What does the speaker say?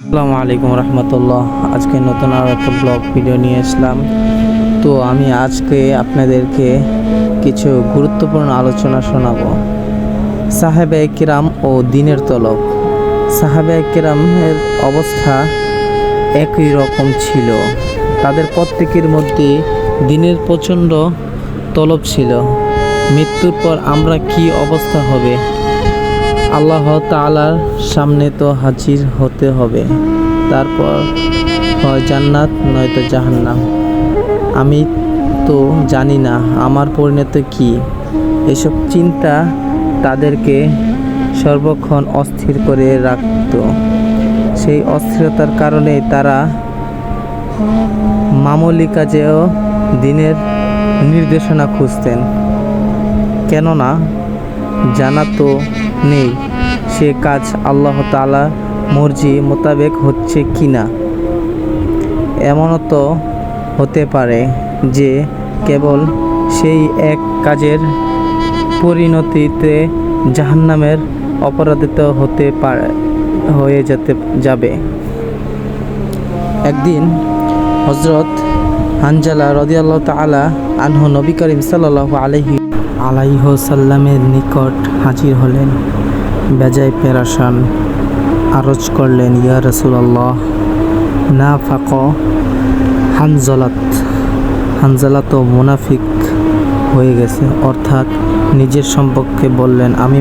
আসসালামু আলাইকুম রহমতুল্লাহ। আজকে নতুন আর একটা ব্লগ ভিডিও নিয়ে আসলাম। তো আমি আজকে আপনাদেরকে কিছু গুরুত্বপূর্ণ আলোচনা শোনাবো। সাহাবায়ে কিরাম ও দিনের তলব। সাহাবায়ে কিরামের অবস্থা একই রকম ছিল। তাদের প্রত্যেকের মধ্যে দিনের প্রচণ্ড তলব ছিল। মৃত্যুর পর আমরা কি অবস্থা হবে, আল্লাহ তাআলার সামনে তো হাজির হতে হবে। তারপর হয় জান্নাত নয়তো জাহান্নাম। আমি তো জানি না আমার পরিণতি কি। এসব চিন্তা তাদেরকে সর্বক্ষণ অস্থির করে রাখত। সেই অস্থিরতার কারণে তারা মামুলি কাজেও দিনের নির্দেশনা খুঁজতেন, কেননা জানা তো নেই সে কাজ আল্লাহ তাআলা মর্জি মোতাবেক হচ্ছে কি না। এমনও তো হতে পারে যে কেবল সেই এক কাজের পরিণতিতে জাহান্নামের অপরাধিত হতে পারে হয়ে যাবে। একদিন হযরত হানজালা রাদিয়াল্লাহু তাআলা আনহু নবী করিম সাল্লাল্লাহু আলাইহি ওয়াসাল্লামের নিকট হাজির হলেন। বেজায় পেরেশান আরজ করলেন, ইয়া রাসূলুল্লাহ, নাফাক হানজালা তো মুনাফিক হয়ে গেছে। অর্থাৎ নিজের সম্পর্কে বললেন, আমি